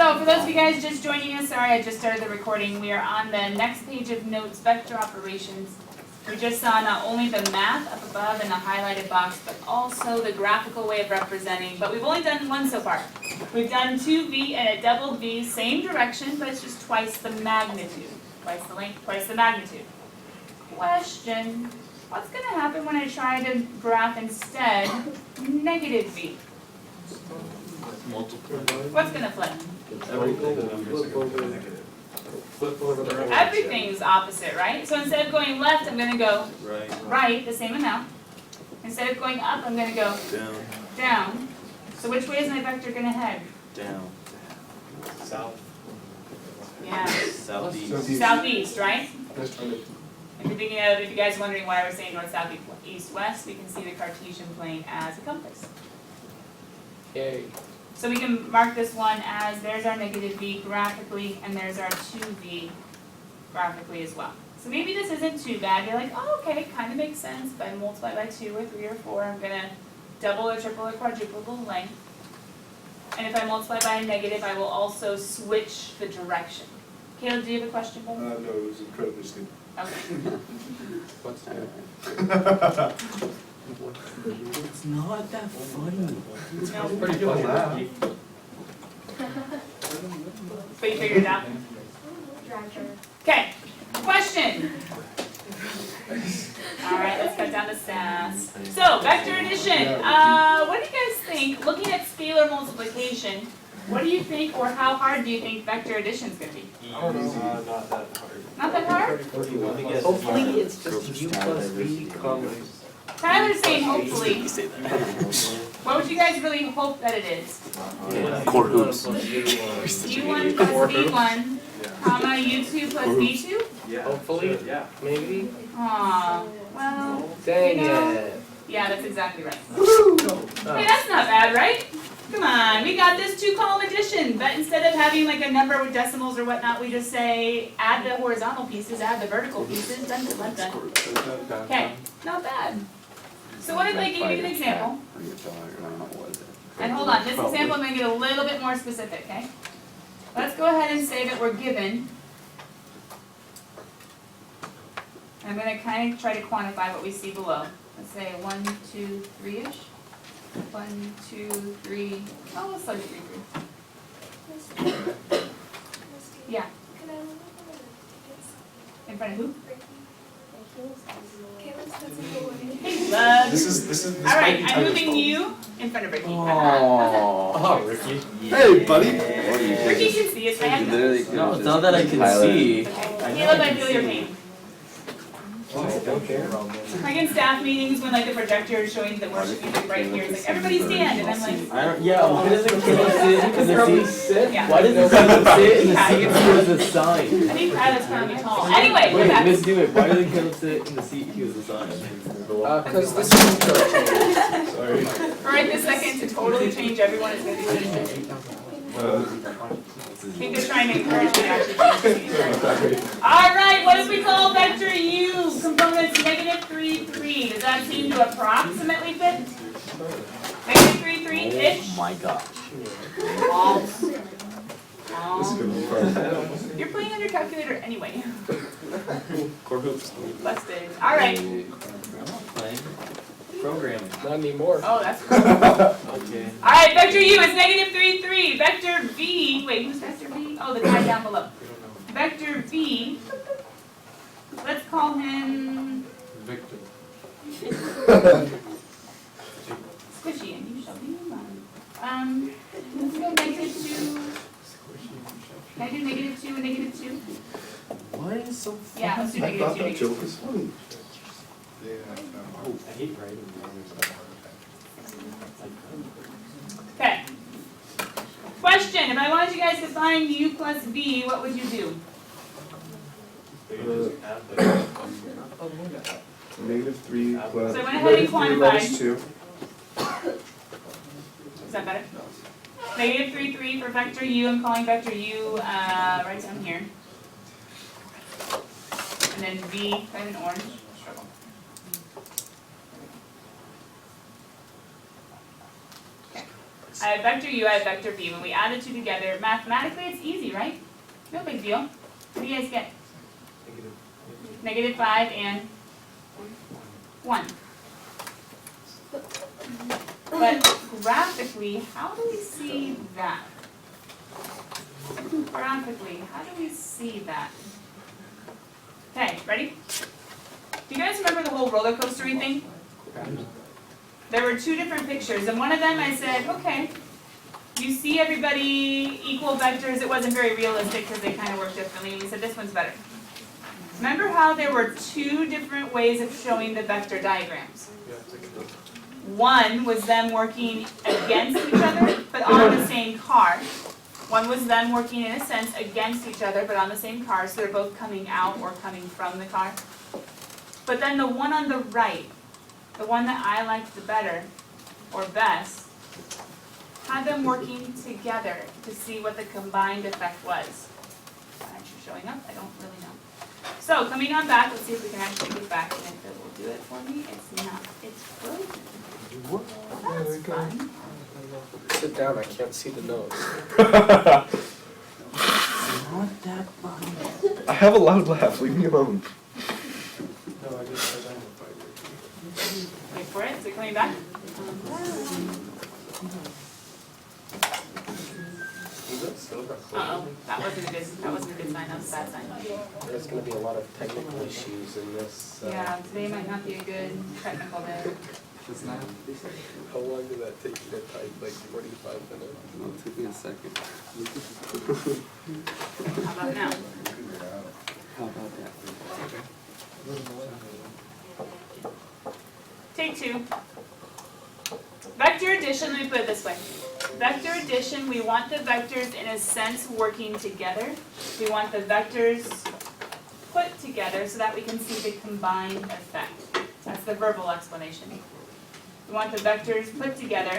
So for those of you guys just joining us, sorry I just started the recording. We are on the next page of notes, vector operations. We just saw not only the math up above in the highlighted box, but also the graphical way of representing. But we've only done one so far. We've done 2v and a double v, same direction, but it's just twice the magnitude. Twice the length, twice the magnitude. Question, what's going to happen when I try to graph instead negative v? What's going to flip? Everything's opposite, right? So instead of going left, I'm going to go right, the same amount. Instead of going up, I'm going to go down. So which way is my vector going to head? Down. South. Yeah. Southeast. Southeast, right? If you're thinking of, if you guys are wondering why I was saying north, south, east, west, we can see the Cartesian plane as a compass. Yay. So we can mark this one as there's our negative v graphically, and there's our 2v graphically as well. So maybe this isn't too bad. You're like, oh, okay, it kind of makes sense. If I multiply by 2 or 3 or 4, I'm going to double or triple or quadruple the length. And if I multiply by a negative, I will also switch the direction. Caleb, do you have a question for me? No, it was incredibly stupid. Okay. What's that? It's not that funny. It's No. pretty funny. But you figured it out? Okay, question. All right, let's cut down the sass. So, vector addition. What do you guys think, looking at scalar multiplication, what do you think, or how hard do you think vector addition is going to be? Not that hard. Not that hard? Hopefully it's just u plus v comes. Tyler's saying hopefully. What would you guys really hope that it is? Core hoops. U1 plus V1, comma U2 plus V2? Hopefully, maybe. Aw, well, Dang you know, it. yeah, that's exactly right. Hey, that's not bad, right? Come on, we got this 2-column addition, but instead of having like a number with decimals or whatnot, we just say add the horizontal pieces, add the vertical pieces, done, done, done. Okay, not bad. So what if I give you an example? And hold on, this example I'm going to get a little bit more specific, okay? Let's go ahead and say that we're given. I'm going to kind of try to quantify what we see below. Let's say 1, 2, 3-ish. 1, 2, 3. Oh, let's start at 3, 3. Yeah. In front of who? Hey, love. This All might right, be I'm Tyler's moving fault. you in front of Ricky. Oh, Ricky. Hey, buddy. Ricky can see us, right? No, it's not that I can see. Okay. Caleb, I feel your pain. Like in staff meetings when like the projector is showing the worship music right here, it's like everybody stand, and I'm like, I don't, yeah, why does the kid sit in the seat? yeah. Why does the kid sit in the seat he was assigned? I think Tyler's kind of tall. Anyway, we're Wait, back. Miss Do It, why did the kid sit in the seat he was assigned? Because this is the Sorry. Right this second to totally change everyone is going to be sitting. I think they're trying to encourage me to actually change the seat. All right, what if we call vector u components negative 3, 3? Does that seem to approximately fit? Negative 3, 3-ish? Oh my gosh. False. This is gonna be fun. You're playing on your calculator anyway. Core hoops. Busted. All right. Playing. Programming. Not anymore. Oh, that's cool. Okay. All right, vector u is negative 3, 3. Vector v, wait, who's vector v? Oh, the guy down below. Vector v, let's call him Victor. Squishy, and you shall be mine. Let's go negative 2. Can I do negative 2 and negative 2? What is so funny? Yeah, let's do I negative thought 2, that negative joke was funny. I hate writing. 2. Okay. Question, if I wanted you guys to find u plus v, what would you do? Negative 3 plus. So I went ahead and quantified. 2. Is that better? Negative 3, 3 for vector u. I'm calling vector u right down here. And then v, kind of an orange. Struggle. Okay. I have vector u, I have vector v. When we add the two together, mathematically it's easy, right? No big deal. What do you guys get? -5 and 1. But graphically, how do we see that? Graphically, how do we see that? Okay, ready? Do you guys remember the whole roller coastery thing? There were two different pictures, and one of them I said, okay, you see everybody equal vectors. It wasn't very realistic because they kind of work differently, and we said this one's better. Remember how there were two different ways of showing the vector diagrams? One was them working against each other, but on the same car. One was them working, in a sense, against each other, but on the same car, so they're both coming out or coming from the car. But then the one on the right, the one that I liked the better, or best, had them working together to see what the combined effect was. Why aren't you showing up? I don't really know. So, coming on back, let's see if we can actually get back, and if it will do it for me. It's not. It's frozen. That's fun. Sit down, I can't see the nose. Not that funny. I have a loud laugh, leave me alone. No, I just identified it. Wait for it. Is it coming back? Uh-oh. That wasn't a good sign. That was a bad sign. There's gonna be a lot of technical issues in this. Yeah, today might not be a good technical day. How long did that take you to type? Like 45 minutes? No, it took me a second. How about now? How about that? Take two. Vector addition, let me put it this way. Vector addition, we want the vectors in a sense working together. We want the vectors put together so that we can see the combined effect. That's the verbal explanation. We want the vectors put together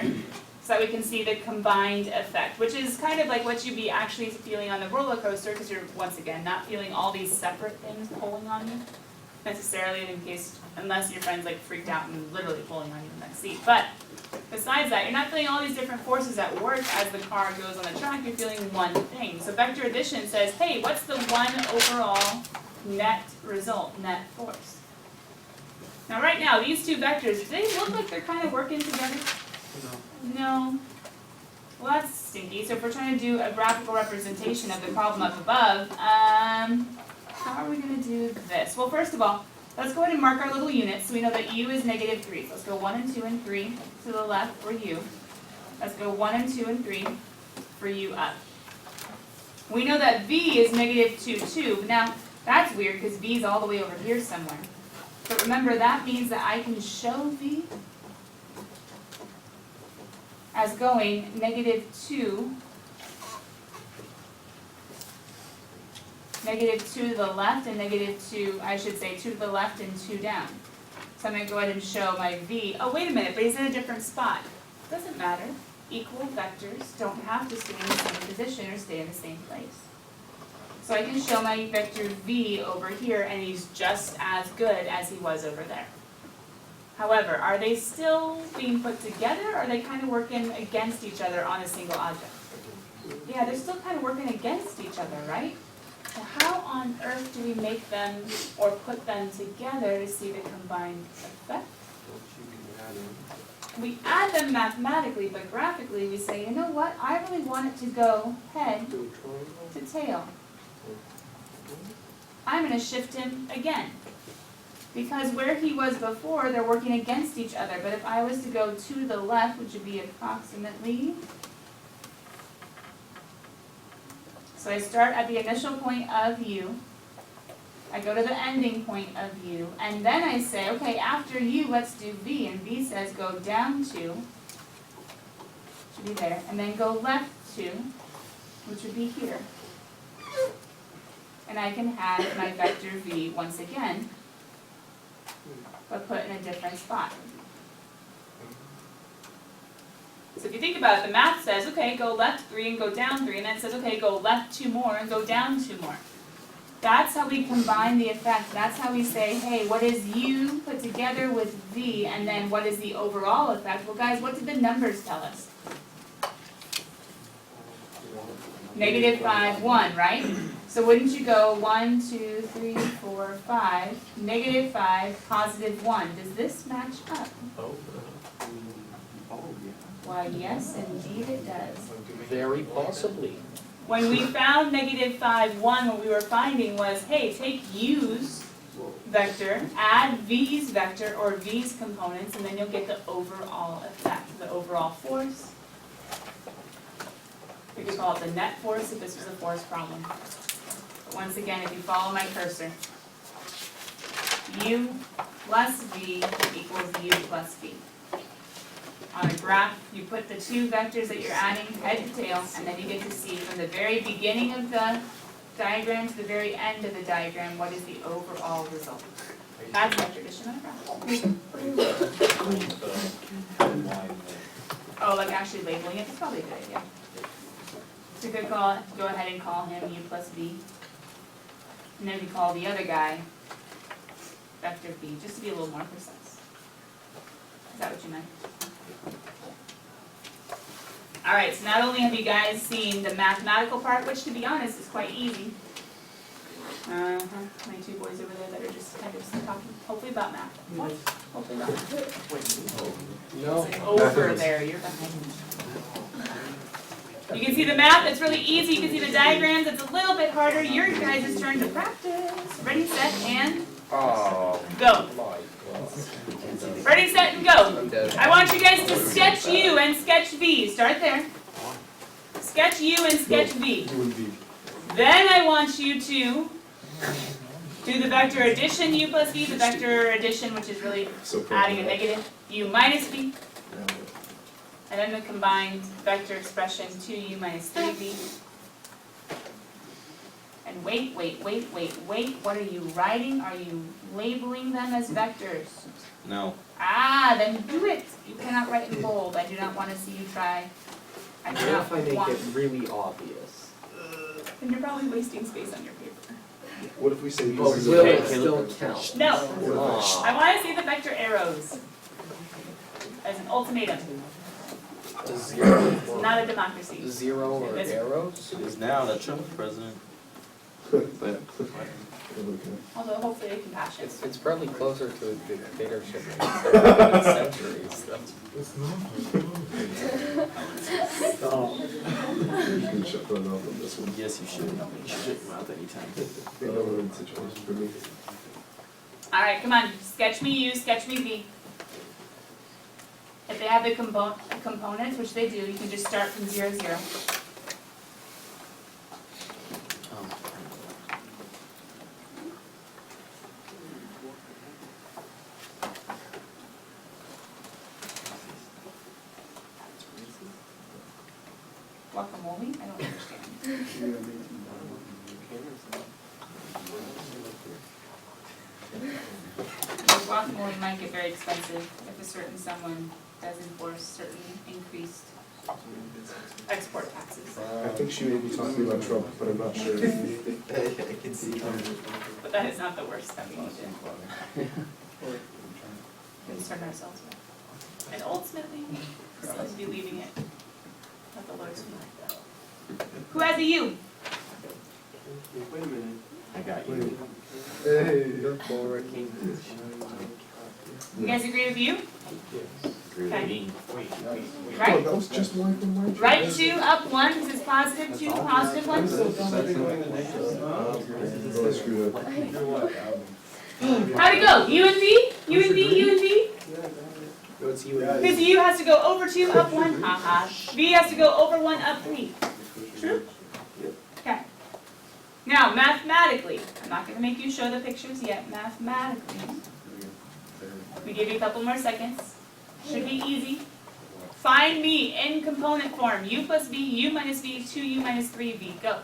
so that we can see the combined effect, which is kind of like what you'd be actually feeling on the roller coaster, because you're, once again, not feeling all these separate things pulling on you necessarily, in case, unless your friend's like freaked out and literally pulling on you in that seat. But besides that, you're not feeling all these different forces at work as the car goes on the track. You're feeling one thing. So vector addition says, hey, what's the one overall net result, net force? Now right now, these two vectors, do they look like they're kind of working together? No. Well, that's stinky. So if we're trying to do a graphical representation of the problem up above, how are we going to do this? Well, first of all, let's go ahead and mark our little units so we know that u is -3. So let's go 1 and 2 and 3 to the left for u. Let's go 1 and 2 and 3 for u up. We know that v is -2, 2. Now, that's weird because v is all the way over here somewhere. But remember, that means that I can show v as going -2, -2 to the left and -2, I should say 2 to the left and 2 down. So I'm going to go ahead and show my v. Oh, wait a minute, but he's in a different spot. Doesn't matter. Equal vectors don't have to stay in the same position or stay in the same place. So I can show my vector v over here, and he's just as good as he was over there. However, are they still being put together, or are they kind of working against each other on a single object? Yeah, they're still kind of working against each other, right? So how on earth do we make them or put them together to see the combined effect? We add them mathematically, but graphically we say, you know what, I really want it to go head to tail. I'm going to shift him again. Because where he was before, they're working against each other. But if I was to go to the left, which would be approximately... So I start at the initial point of u. I go to the ending point of u. And then I say, okay, after u, let's do v. And v says go down 2, should be there. And then go left 2, which would be here. And I can have my vector v once again, but put in a different spot. So if you think about it, the math says, okay, go left 3 and go down 3, and then it says, okay, go left 2 more and go down 2 more. That's how we combine the effect. That's how we say, hey, what is u put together with v, and then what is the overall effect? Well, guys, what did the numbers tell us? Negative 5, 1, right? So wouldn't you go 1, 2, 3, 4, 5, negative 5, positive 1? Does this match up? Oh, Why, yes, indeed it does. Very possibly. When we found negative 5, 1, what we were finding was, hey, take u's vector, add v's vector or v's components, and then you'll get the overall effect, the overall force. We could call it the net force if this was a force problem. But once again, if you follow my cursor, u plus v equals u plus v. On a graph, you put the two vectors that you're adding head to tail, and then you get to see from the very beginning of the diagram to the very end of the diagram, what is the overall result. That's vector addition on a graph. Oh, like actually labeling it, it's probably a good idea. So you could go ahead and call him u plus v. And then we call the other guy vector v, just to be a little more precise. Is that what you meant? Alright, so not only have you guys seen the mathematical part, which to be honest is quite easy. My two boys over there that are just kind of talking, hopefully about math. What? Hopefully about math. No. Over there, you're behind. You can see the math, it's really easy. You can see the diagrams, it's a little bit harder. Your guys' turn to practice. Ready, set, and Oh, go. my God. Ready, set, and go. I'm dead. I want you guys to sketch U and sketch V. Start there. Sketch U and sketch V. Then I want you to do the vector addition U plus V, the vector addition, which is really adding a negative, U minus V. And then the combined vector expression 2U minus 3V. And wait, what are you writing? Are you labeling them as vectors? No. Ah, then do it. You cannot write in bold. I do not want to see you try. I do What not if I make want. it really obvious? Then you're probably wasting space on your paper. What if we say But this is will a it still count? No. Aw. I want to see the vector arrows as an ultimatum. Zero, Not a democracy. zero or This- arrows? It is now that Trump's president. Although hopefully they can pass it. It's probably closer to a dictatorship than centuries, though. You can shut the mouth on this one. Yes, you should. You should shut your mouth anytime. Another situation for me. Alright, come on. Sketch me U, sketch me V. If they have the components, which they do, you can just start from 0, 0. Guacamole? I don't understand. Guacamole might get very expensive if a certain someone does enforce certain increased export taxes. I think she may be talking about Trump, but I'm not sure. I can see. But that is not the worst that we need to concern ourselves with. And ultimately, still to be leaving it at the Lord's feet. Who has a U? Wait a minute. I got Wait. you. Hey, You're boring. You guys agree with you? Agree Okay. with me. oh, Right? that was just one from my. Right 2, up 1, this is positive 2, positive 1. Oh, I screwed up. How'd it go? U and V? U and V, U and V? What's you? Because U has to go over 2, up 1, haha. V has to go over 1, up 3. True? Okay. Now, mathematically, I'm not going to make you show the pictures yet. Mathematically, we give you a couple more seconds. Should be easy. Find me in component form. U plus V, U minus V, 2U minus 3V. Go.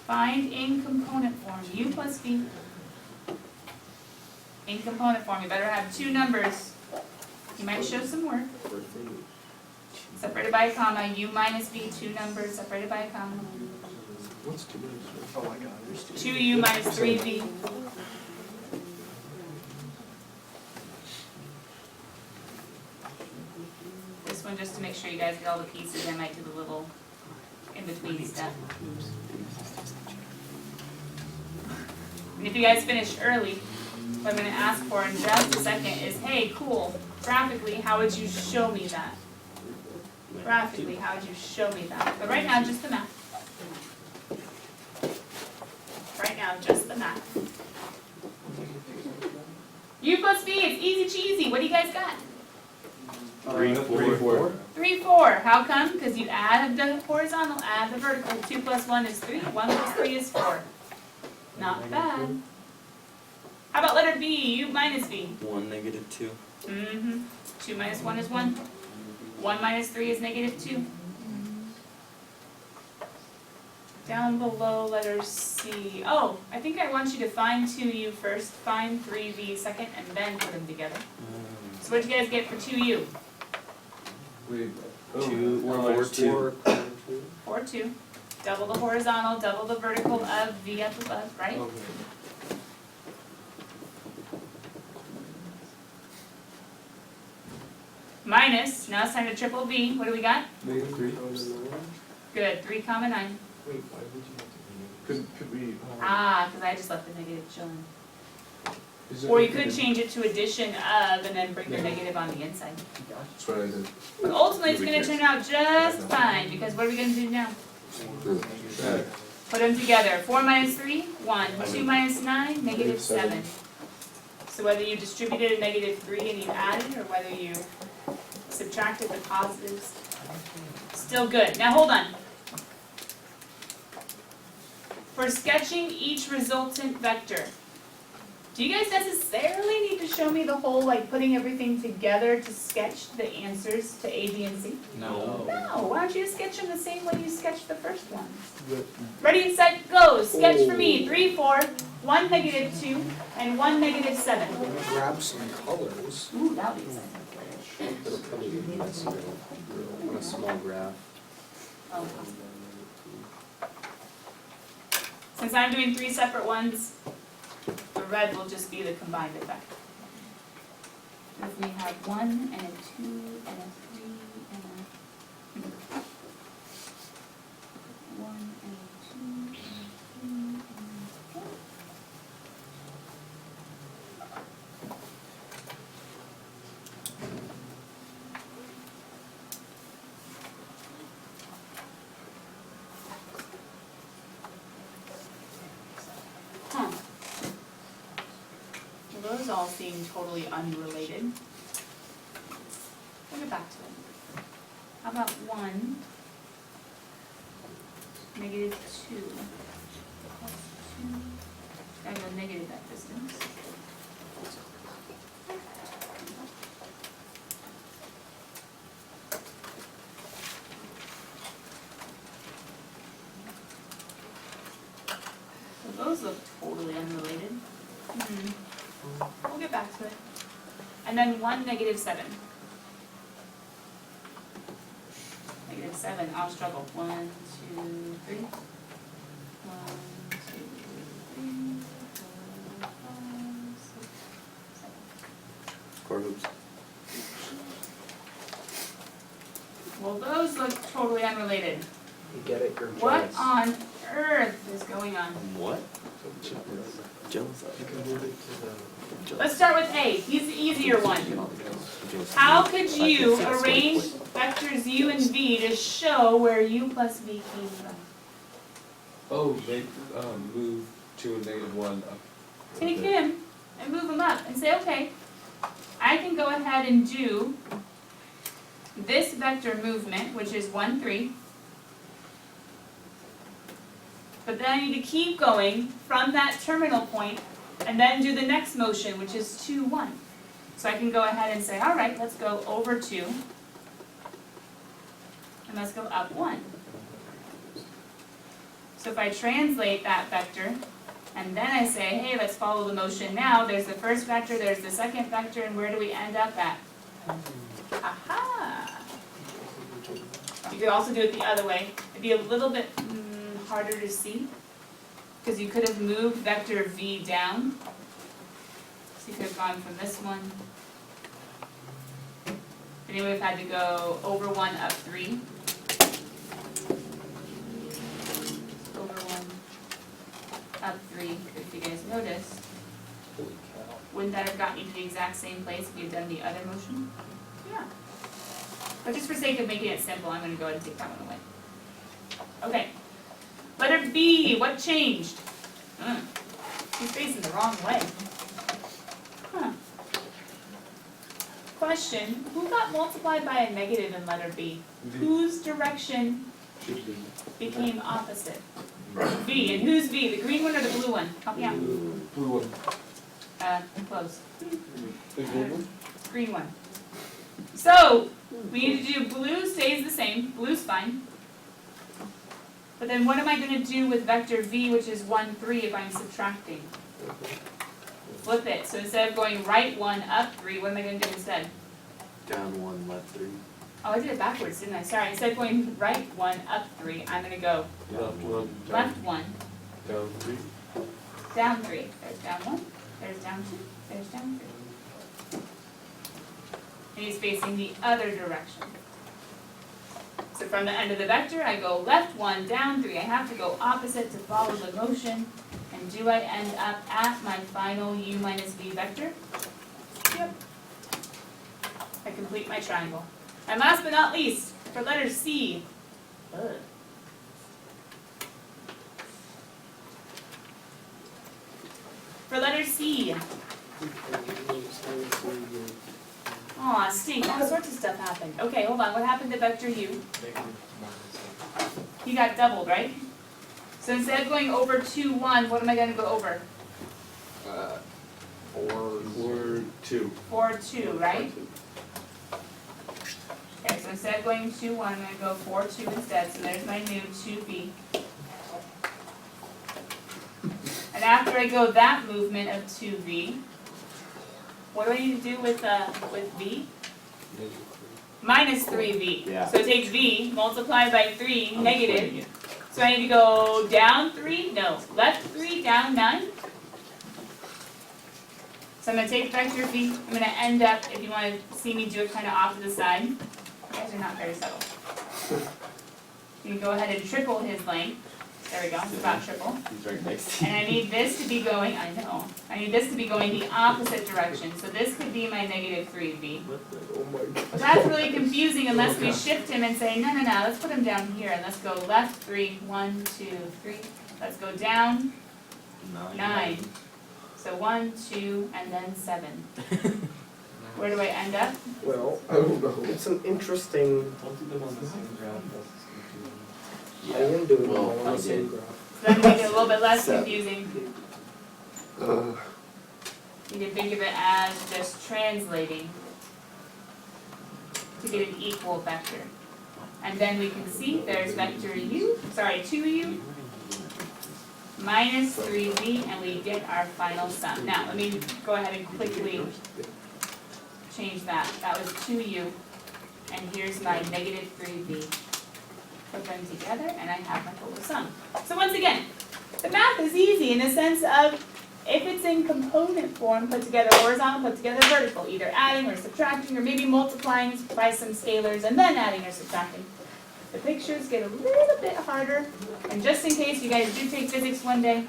Find in component form. U plus V. In component form. You better have two numbers. You might show some work. Separated by a comma. U minus V, two numbers separated by a comma. What's too much? Oh my God. 2U minus 3V. This one, just to make sure you guys get all the pieces, I might do the little in between step. And if you guys finish early, what I'm gonna ask for in just a second is, hey, cool, graphically, how would you show me that? Graphically, how would you show me that? But right now, just the math. Right now, just the math. U plus V, it's easy cheesy. What do you guys got? 3, 4. 3, 4. How come? Because you add the horizontal, add the vertical. 2 plus 1 is 3. 1 plus 3 is 4. Not bad. How about letter B? U minus V. 1, -2. 2 minus 1 is 1. 1 minus 3 is -2. Down below, letter C. Oh, I think I want you to find 2U first, find 3V second, and then put them together. So what did you guys get for 2U? Wait, 2, 4, 4, 2. 4, 2. Double the horizontal, double the vertical of V up above, right? Okay. Minus, now it's time to triple V. What do we got? -3. Good, 3, 9. Wait, why would you have to? Could we? Ah, because I just left the negative chilling. Is it Or you okay could to- change it to addition of and then bring the Yeah. negative on the inside. That's what I did. But ultimately, it's Nobody gonna cares. turn out just fine, because what are we gonna do now? Right. Put them together. 4 minus 3, 1. 2 minus 9, -7. So whether you distributed a -3 and you added, or whether you subtracted the positives, still good. Now hold on. For sketching each resultant vector, do you guys necessarily need to show me the whole, like putting everything together to sketch the answers to A, B, and C? No. No, why don't you just sketch them the same way you sketched the first ones? Ready, set, go. Sketch for me. 3, 4, 1, -2, and 1, -7. Grab some colors. Ooh, that would be exciting. It'll probably be messy on a small graph. Oh. Since I'm doing 3 separate ones, the red will just be the combined effect. Because we have 1 and a 2 and a 3 and a 1 and a 2 and a 3 and a 4. Huh. Well, those all seem totally unrelated. We'll get back to it. How about 1, -2, plus 2, gotta go negative that distance. So those look totally unrelated. We'll get back to it. And then 1, -7. -7, I'll struggle. 1, 2, 3. 1, 2, 3, 4, 5, 6, 7. Core hoops. Well, those look totally unrelated. You get it, you're What jealous. on earth is going on? What? Jealous of. You can move it to the. Let's start with A. He's the easier one. Jealous. How could you arrange vectors U and V to show where U plus V came from? Oh, they, move 2 and -1 up. Take him and move him up and say, okay, I can go ahead and do this vector movement, which is 1, 3. But then I need to keep going from that terminal point and then do the next motion, which is 2, 1. So I can go ahead and say, all right, let's go over 2. And let's go up 1. So if I translate that vector, and then I say, hey, let's follow the motion now, there's the first vector, there's the second vector, and where do we end up at? Aha! You could also do it the other way. It'd be a little bit harder to see, because you could have moved vector V down. So you could have gone from this one. Then you would have had to go over 1, up 3. up 3, if you guys noticed. Holy cow. Wouldn't that have gotten you to the exact same place if you had done the other motion? Yeah. But just for sake of making it simple, I'm gonna go ahead and take that one away. Okay. Letter B, what changed? He's facing the wrong way. Huh. Question, who got multiplied by a negative in letter B? Whose direction became opposite? V, and who's V, the green one or the blue one? Help me out. Blue one. Close. The green one? Green one. So, we need to do blue stays the same, blue's fine. But then what am I gonna do with vector V, which is 1, 3, if I'm subtracting? Flip it, so instead of going right 1, up 3, what am I gonna do instead? Down 1, left 3. Oh, I did it backwards, didn't I? Sorry, instead of going right 1, up 3, I'm gonna go Left one. left 1, Down 3. down 3. There's down 1, there's down 2, there's down 3. And he's facing the other direction. So from the end of the vector, I go left 1, down 3. I have to go opposite to follow the motion. And do I end up at my final u minus v vector? Yep. I complete my triangle. And last but not least, for letter C. For letter C. Aw, stink, all sorts of stuff happened. Okay, hold on, what happened to vector u? He got doubled, right? So instead of going over 2, 1, what am I gonna go over? 4, 2. 4, 2, right? Okay, so instead of going 2, 1, I'm gonna go 4, 2 instead, so there's my new 2v. And after I go that movement of 2v, what do I need to do with v? Minus 3v. Yeah. So take v, multiply by 3, negative. So I need to go down 3, no, left 3, down 9. So I'm gonna take vector v, I'm gonna end up, if you wanna see me do it kinda off to the side, you guys are not very subtle. You can go ahead and triple his length, there we go, it's about triple. He's right next to And I need this to be going, I know, I need this to be going the opposite direction, so this could be my negative 3v. Oh my god. That's really confusing unless we shift him and say, no, let's put him down here, and let's go left 3, 1, 2, 3, let's go down 9. So 1, 2, and then 7. Where do I end up? Well, I don't know. It's an interesting, Don't do them on the same graph, that's confusing. I am doing it Well, all on I the same did. graph. So that makes it a little bit less 7. confusing. You can think of it as just translating to get an equal vector. And then we can see there's vector u, 2u, minus 3v, and we get our final sum. Now, let me go ahead and quickly change that. That was 2u, and here's my negative 3v. Put them together, and I have my total sum. So once again, the math is easy in the sense of if it's in component form, put together horizontal, put together vertical, either adding or subtracting, or maybe multiplying by some scalars and then adding or subtracting. The pictures get a little bit harder, and just in case you guys do take physics one day,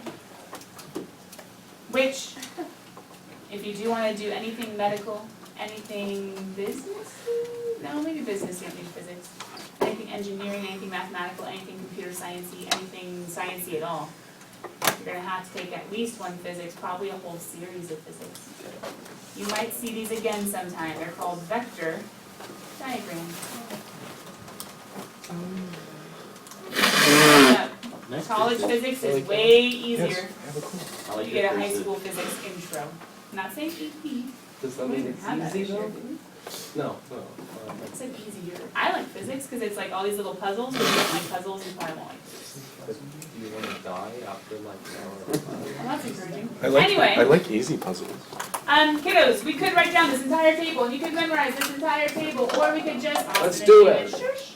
which, if you do want to do anything medical, anything business, no, maybe business, you don't need physics, anything engineering, anything mathematical, anything computer sciencey, anything sciencey at all, you're going to have to take at least one physics, probably a whole series of physics. You might see these again sometime. They're called vector diagrams. Next College is- physics is way easier. I like You that get a high there's school physics intro. I'm not saying EP. Does We that mean don't it's have that easy this year, though? do we? No. It's like easier. I like physics because it's like all these little puzzles. If you don't like puzzles, you probably won't like physics. Do you wanna die after like an hour? Well, that's encouraging. I like Anyway, easy puzzles. kiddos, we could write down this entire table, and you could memorize this entire table, or we could just. Let's do it. Shush.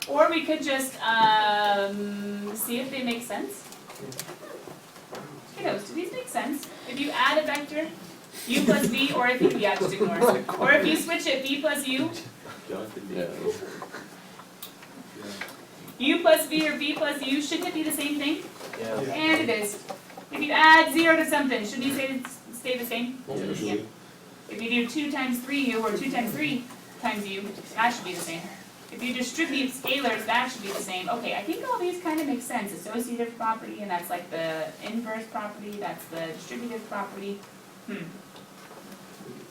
Or we could just see if they make sense. Kiddos, do these make sense? If you add a vector, u plus v, or if you, yeah, just ignore it. Or if you switch it, v plus u, Jonathan, yeah. u plus v or v plus u, shouldn't it be the same thing? Yeah. And it is. If you add 0 to something, shouldn't you stay the same? Usually. If you do 2 times 3u or 2 times 3 times u, that should be the same. If you distribute scalars, that should be the same. Okay, I think all these kind of make sense. Associative property, and that's like the inverse property, that's the distributive property.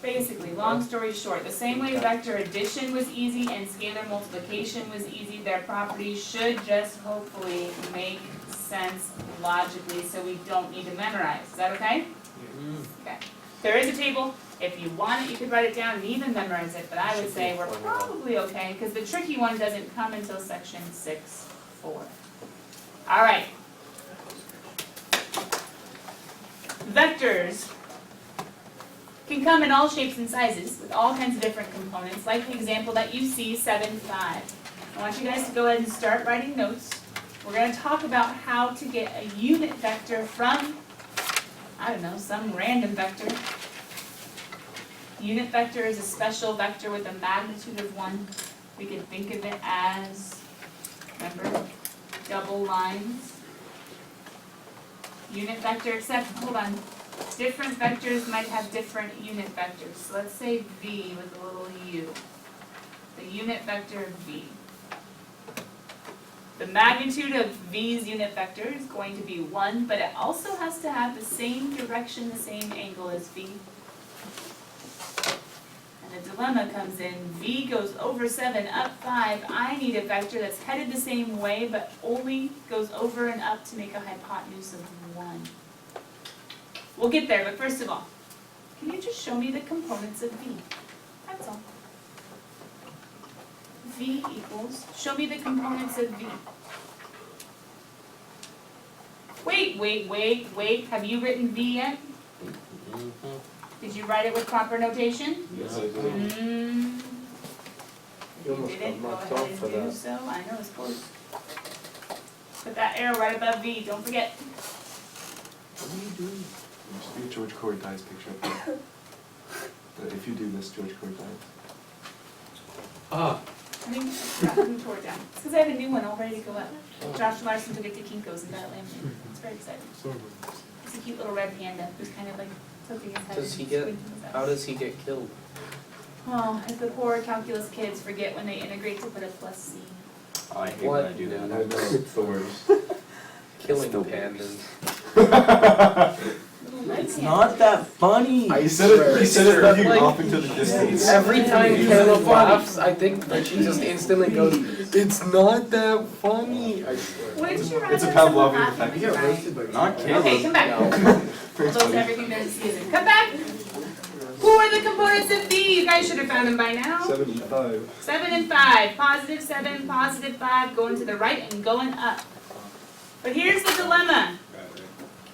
Basically, long story short, the same way vector addition was easy and scalar multiplication was easy, their properties should just hopefully make sense logically so we don't need to memorize. Is that okay? Okay. There is a table. If you want it, you could write it down and even memorize it, but I would say we're probably okay, because the tricky one doesn't come until section 6.4. All right. Vectors can come in all shapes and sizes with all kinds of different components, like the example that you see, 7, 5. I want you guys to go ahead and start writing notes. We're going to talk about how to get a unit vector from, I don't know, some random vector. Unit vector is a special vector with a magnitude of 1. We can think of it as, remember, double lines. Unit vector, except, hold on, different vectors might have different unit vectors. So let's say v with a little u. The unit vector of v. The magnitude of v's unit vector is going to be 1, but it also has to have the same direction, the same angle as v. And the dilemma comes in, v goes over 7, up 5. I need a vector that's headed the same way, but only goes over and up to make a hypotenuse of 1. We'll get there, but first of all, can you just show me the components of v? That's all. V equals, show me the components of v. Wait, have you written v yet? Did you write it with proper notation? Yes, I did. You You almost didn't, got go knocked ahead off and for do that. so, I know it's close. Put that arrow right above v, don't forget. What are you doing? Just be a George Corey dies picture up there. If you do this, George Corey dies. Ah. I think I forgot who tore it down. It's because I have a new one all ready to go up. Josh Larson took it to Kinko's and got it laminated. It's very exciting. It's a cute little red panda who's kind of like tilting his head. Does he and get- squinting his eyes. How does he get killed? Oh, if the poor calculus kids forget when they integrate to put a plus C. I hate when I do that. I know, it's the worst. Killing the pandas. It's not that funny. He said it looking Like, off into the distance. Every time Caleb laughs, I think that she just instantly goes, "It's not that funny." I swear. Wouldn't you rather It's a someone Pavlovian laugh effect. when you're crying? Not Okay, Caleb. come back. Thanks, Close buddy. everything there's a season. Come back. Who are the components of V? You guys should have found them by now. 75. 7 and 5. Positive 7, positive 5, going to the right and going up. But here's the dilemma.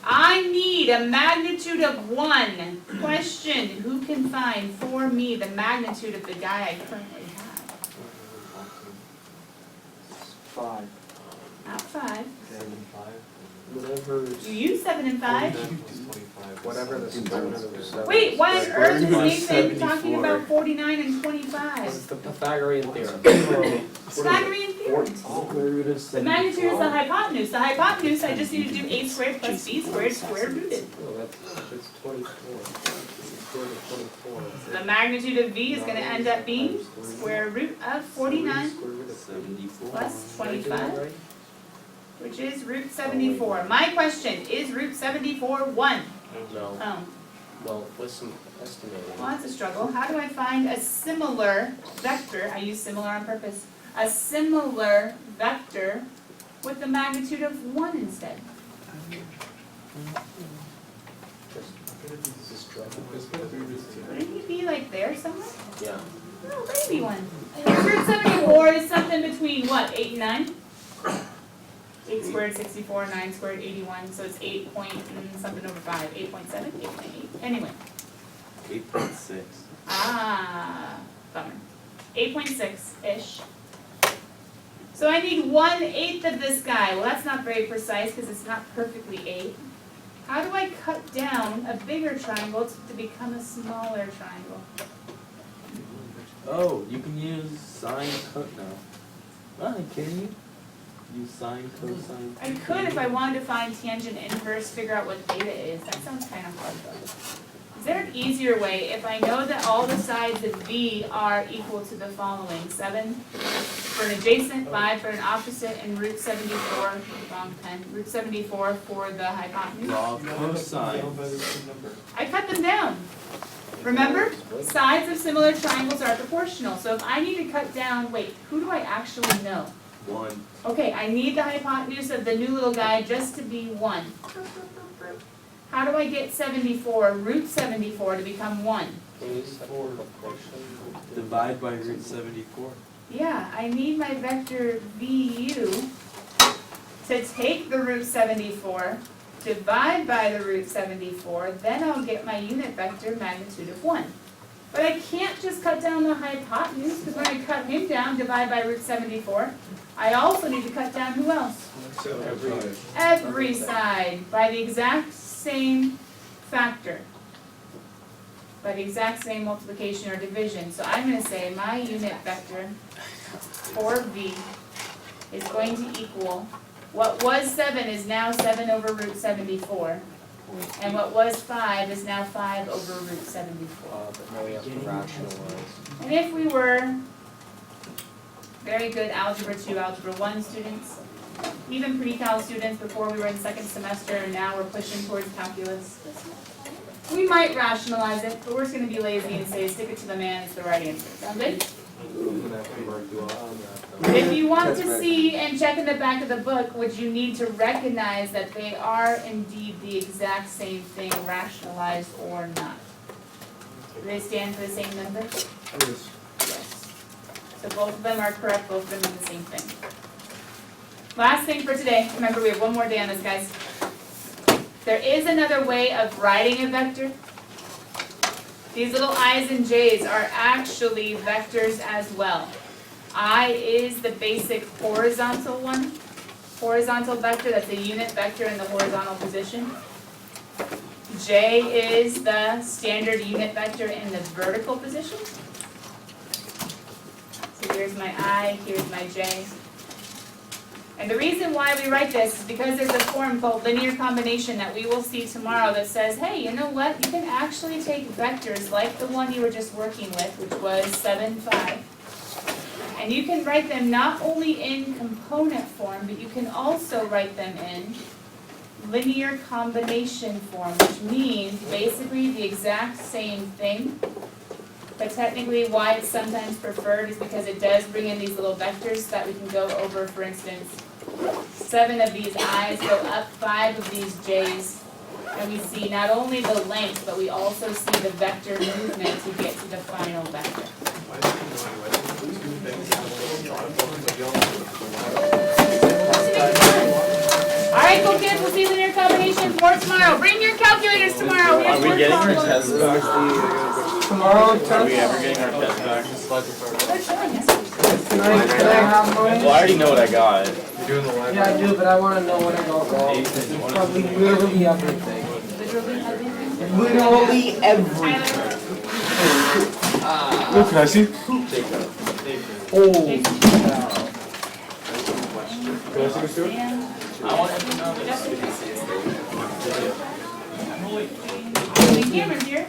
I need a magnitude of 1. Question, who can find for me the magnitude of the guy I currently have? 5. Not 5. 75. Whatever. You use 7 and 5. 25. Whatever the component of the seven. Wait, why on earth is Nathan 74. talking about 49 and It's 25? the Pythagorean theorem. Pythagorean theorem. The magnitude is the hypotenuse. The hypotenuse, I just need to do a squared plus b squared square rooted. Oh, that's 24. Square root of 24. So the magnitude of v is going to end up being square root of 49 Square root of 74. plus Did I do that 25, right? which is root 74. My question, is root 74 1? No. Oh, Well, with some estimating. well that's a struggle. How do I find a similar vector, I use similar on purpose, a similar vector with the magnitude of 1 instead? Wouldn't he be like there somewhere? Yeah. No, maybe one. Root 74 is something between what, 8 and 9? 8 squared, 64, 9 squared, 81, so it's 8 point something over 5. 8.7, 8.8. Anyway. 8.6. Ah, bummer. 8.6-ish. So I need 1/8 of this guy. Well, that's not very precise because it's not perfectly 8. How do I cut down a bigger triangle to become a smaller triangle? Oh, you can use sine cot now. Oh, I'm kidding you. use sine, cosine. I could if I wanted to find tangent inverse, figure out what theta is. That sounds kind of hard though. Is there an easier way if I know that all the sides of V are equal to the following? 7 for an adjacent, 5 for an opposite, and root 74, wrong pen, root 74 for the hypotenuse. Draw cosine. I cut them down. Remember, sides of similar triangles are proportional. So if I need to cut down, wait, who do I actually know? 1. Okay, I need the hypotenuse of the new little guy just to be 1. How do I get 74, root 74 to become 1? Divide by root 74. Yeah, I need my vector VU to take the root 74, divide by the root 74, then I'll get my unit vector magnitude of 1. But I can't just cut down the hypotenuse, because when I cut him down, divide by root 74, I also need to cut down who else? Every side, by the exact same factor. By the exact same multiplication or division. So I'm going to say my unit vector for V is going to equal, what was 7 is now 7 over root 74. And what was 5 is now 5 over root 74. But now we have to rationalize. And if we were very good Algebra 2, Algebra 1 students, even pre-cal students before we were in second semester and now we're pushing towards calculus, we might rationalize it, but we're just going to be lazy and say stick it to the man, it's the right answer. Sound good? But if you want to see and check in the back of the book, would you need to recognize that they are indeed the exact same thing, rationalized or not? Do they stand for the same number? Yes. So both of them are correct, both of them are the same thing. Last thing for today, remember we have one more day on this, guys. There is another way of writing a vector. These little i's and j's are actually vectors as well. I is the basic horizontal one, horizontal vector, that's a unit vector in the horizontal position. J is the standard unit vector in the vertical position. So here's my I, here's my J. And the reason why we write this is because there's a form called linear combination that we will see tomorrow that says, hey, you know what? You can actually take vectors like the one you were just working with, which was 7, 5. And you can write them not only in component form, but you can also write them in linear combination form, which means basically the exact same thing. But technically why it's sometimes preferred is because it does bring in these little vectors that we can go over, for instance, 7 of these i's go up 5 of these j's. And we see not only the length, but we also see the vector movement to get to the final vector. Alright, cool kids, we'll see you in your combination for tomorrow. Bring your calculators tomorrow. We have Are we work getting our problems. test back? Tomorrow, Are we ever getting our test back? They're showing us. Can I have mine? Well, I already know what I got. You're doing the library. Yeah, I do, but I wanna know what I got wrong. Probably literally everything. Literally everything. Literally everything. Tyler, Look, can I see? Oh. Jason, Can I see this too? Dan, I want to know Justin, this. Julie Cameron's here.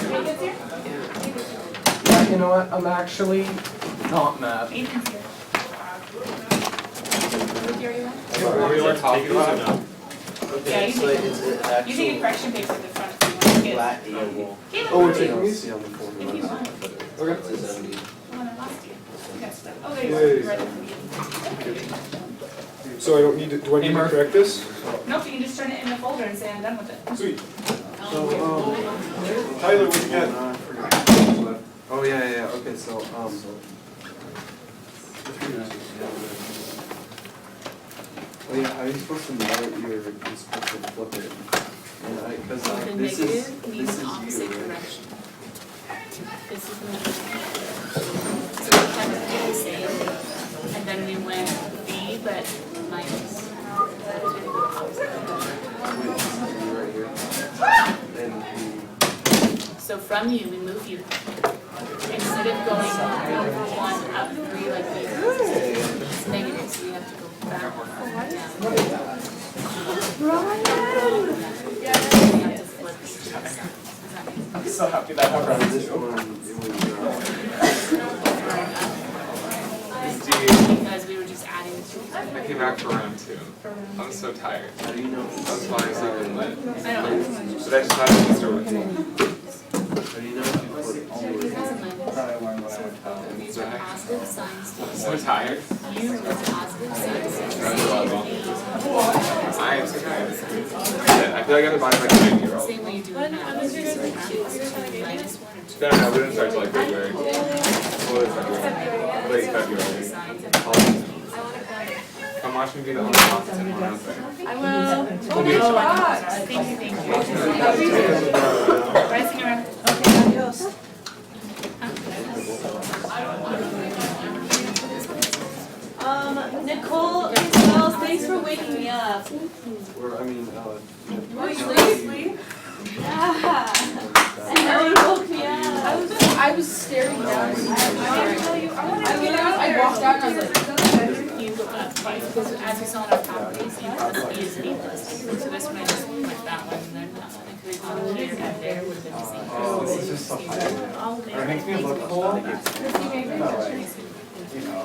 Jacob's here. Yeah, you know what? I'm actually not mad. Ethan's here. Here you are. We were talking about it. Yeah, you take a correction paper at the front if you want to get. Caleb, Oh, we're where are you? taking these? If you want. Okay. The one I lost you. You got stuff. Oh, there you Yeah, go. yeah, Right at the beginning. So I don't need to, do I need to correct this? Nope, you can just turn it in the folder and say I'm done with it. Sweet. Tyler, what you got? Oh, yeah, okay, so, oh yeah, how are you supposed to know that you're supposed to flip it? And cause The this negative is means you, opposite right? direction. This is the negative. So we kept it the same, and then we went B, but minus. That was really the opposite direction. You right here. And So from you, we move you. Instead of going over 1 up 3 like these. It's negative, so you have to go back. I'm so happy that happened. This one, it Because we were just adding two. I came back for round 2. I'm so tired. how do you know? I was falling asleep in lit. I don't know. But I just thought it was so routine. How do you know if you put all the way? These are positive signs. I'm so tired. You were positive signs. I am so tired. I feel like I have to buy my 9-year-old. Same way you do it now. Minus 1 or 2. No, we didn't start till like February. What is February? Late February. I'm watching you be the only opposite one out there. I will. We'll be a shot. Thank you. Rising around. Okay, adios. Nicole, Isabel, thanks for waking me up. Or, I mean, Oh, you sleep? Yeah. And Ellen woke me up. I was staring down. I walked out and I was like, Because as we saw in our properties, you have the speed is needless. So this one I just went that one and then that one. I could have gone here and there would have been the same. this is just so high. Or it makes me look cool. Thank you. You know,